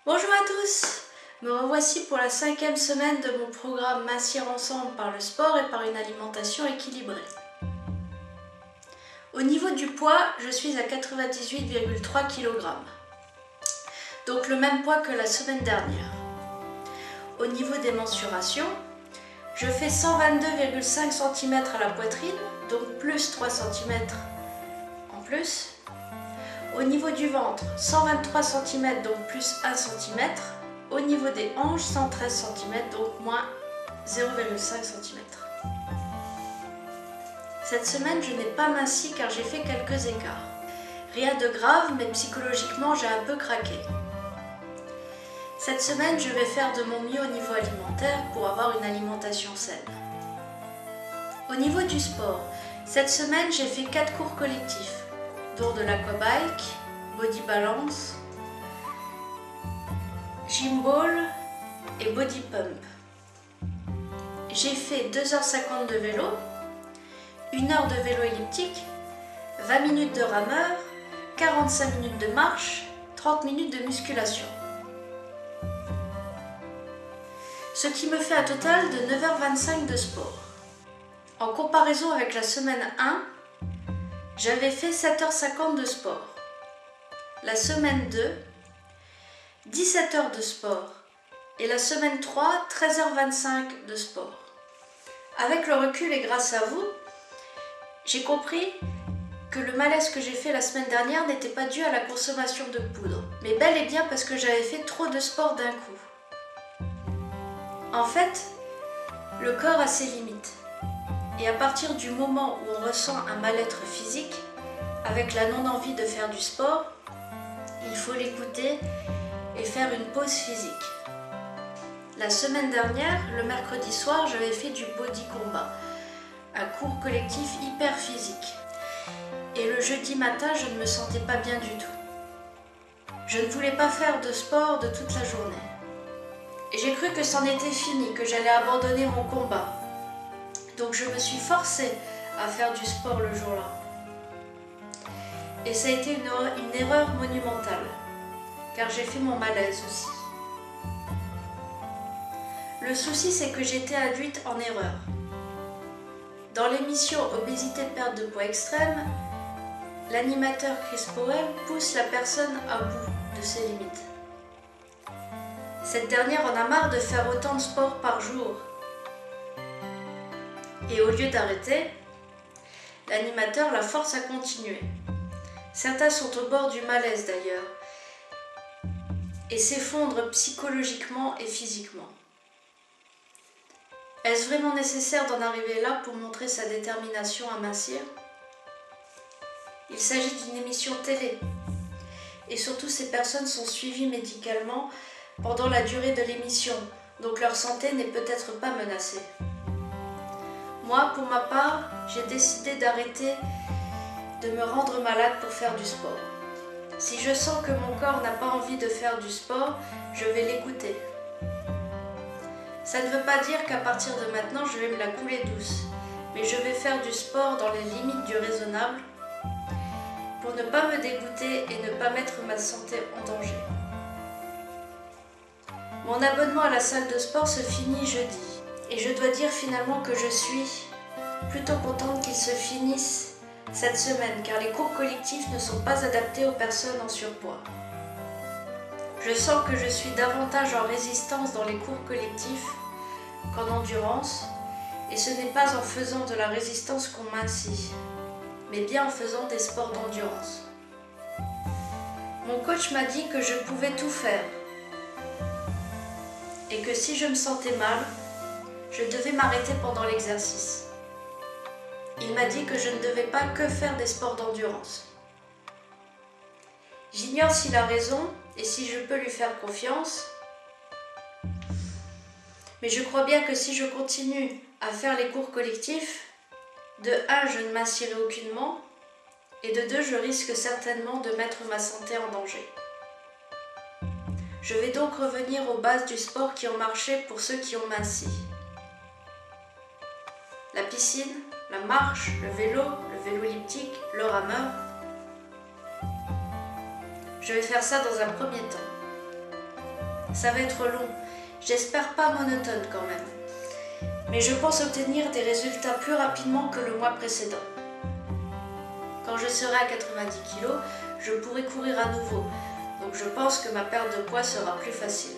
Bonjour à tous, me revoici pour la 5e semaine de mon programme Mincir ensemble par le sport et par une alimentation équilibrée. Au niveau du poids, je suis à 98,3 kg, donc le même poids que la semaine dernière. Au niveau des mensurations, je fais 122,5 cm à la poitrine, donc plus 3 cm en plus. Au niveau du ventre, 123 cm, donc plus 1 cm. Au niveau des hanches, 113 cm, donc moins 0,5 cm. Cette semaine, je n'ai pas minci car j'ai fait quelques écarts. Rien de grave, mais psychologiquement, j'ai un peu craqué. Cette semaine, je vais faire de mon mieux au niveau alimentaire pour avoir une alimentation saine. Au niveau du sport, cette semaine, j'ai fait 4 cours collectifs, dont de l'aquabike, body balance, gym ball et body pump. J'ai fait 2h50 de vélo, 1 heure de vélo elliptique, 20 minutes de rameur, 45 minutes de marche, 30 minutes de musculation. Ce qui me fait un total de 9h25 de sport. En comparaison avec la semaine 1, j'avais fait 7h50 de sport. La semaine 2, 17 heures de sport. Et la semaine 3, 13h25 de sport. Avec le recul et grâce à vous, j'ai compris que le malaise que j'ai fait la semaine dernière n'était pas dû à la consommation de poudre, mais bel et bien parce que j'avais fait trop de sport d'un coup. En fait, le corps a ses limites. Et à partir du moment où on ressent un mal-être physique, avec la non-envie de faire du sport, il faut l'écouter et faire une pause physique. La semaine dernière, le mercredi soir, j'avais fait du body combat, un cours collectif hyper physique. Et le jeudi matin, je ne me sentais pas bien du tout. Je ne voulais pas faire de sport de toute la journée. Et j'ai cru que c'en était fini, que j'allais abandonner mon combat. Donc je me suis forcée à faire du sport le jour-là. Et ça a été une erreur monumentale, car j'ai fait mon malaise aussi. Le souci, c'est que j'ai été induite en erreur. Dans l'émission Obésité, perte de poids extrême, l'animateur Chris Powell pousse la personne à bout de ses limites. Cette dernière en a marre de faire autant de sport par jour. Et au lieu d'arrêter, l'animateur la force à continuer. Certains sont au bord du malaise d'ailleurs, et s'effondrent psychologiquement et physiquement. Est-ce vraiment nécessaire d'en arriver là pour montrer sa détermination à mincir? Il s'agit d'une émission télé, et surtout ces personnes sont suivies médicalement pendant la durée de l'émission, donc leur santé n'est peut-être pas menacée. Moi, pour ma part, j'ai décidé d'arrêter de me rendre malade pour faire du sport. Si je sens que mon corps n'a pas envie de faire du sport, je vais l'écouter. Ça ne veut pas dire qu'à partir de maintenant, je vais me la couler douce, mais je vais faire du sport dans les limites du raisonnable pour ne pas me dégoûter et ne pas mettre ma santé en danger. Mon abonnement à la salle de sport se finit jeudi. Et je dois dire finalement que je suis plutôt contente qu'il se finisse cette semaine, car les cours collectifs ne sont pas adaptés aux personnes en surpoids. Je sens que je suis davantage en résistance dans les cours collectifs qu'en endurance, et ce n'est pas en faisant de la résistance qu'on mincit, mais bien en faisant des sports d'endurance. Mon coach m'a dit que je pouvais tout faire, et que si je me sentais mal, je devais m'arrêter pendant l'exercice. Il m'a dit que je ne devais pas que faire des sports d'endurance. J'ignore s'il a raison et si je peux lui faire confiance, mais je crois bien que si je continue à faire les cours collectifs, de 1, je ne mincirai aucunement, et de 2, je risque certainement de mettre ma santé en danger. Je vais donc revenir aux bases du sport qui ont marché pour ceux qui ont minci. La piscine, la marche, le vélo elliptique, le rameur. Je vais faire ça dans un premier temps. Ça va être long, j'espère pas monotone quand même. Mais je pense obtenir des résultats plus rapidement que le mois précédent. Quand je serai à 90 kg, je pourrai courir à nouveau, donc je pense que ma perte de poids sera plus facile.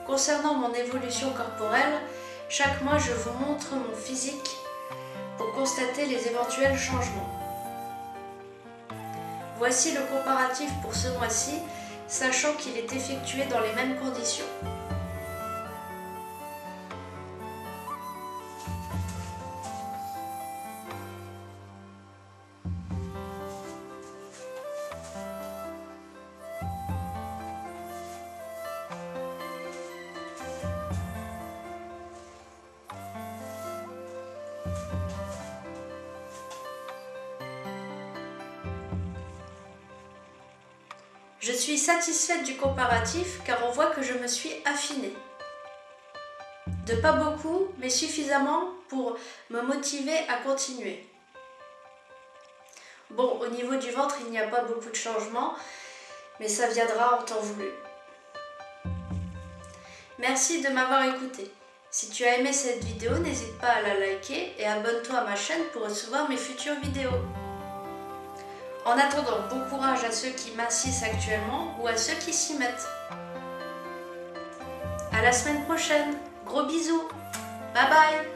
Concernant mon évolution corporelle, chaque mois je vous montre mon physique pour constater les éventuels changements. Voici le comparatif pour ce mois-ci, sachant qu'il est effectué dans les mêmes conditions. Je suis satisfaite du comparatif car on voit que je me suis affinée. De pas beaucoup, mais suffisamment pour me motiver à continuer. Bon, au niveau du ventre, il n'y a pas beaucoup de changements, mais ça viendra en temps voulu. Merci de m'avoir écouté. Si tu as aimé cette vidéo, n'hésite pas à la liker et abonne-toi à ma chaîne pour recevoir mes futures vidéos. En attendant, bon courage à ceux qui mincissent actuellement ou à ceux qui s'y mettent. À la semaine prochaine. Gros bisous. Bye bye.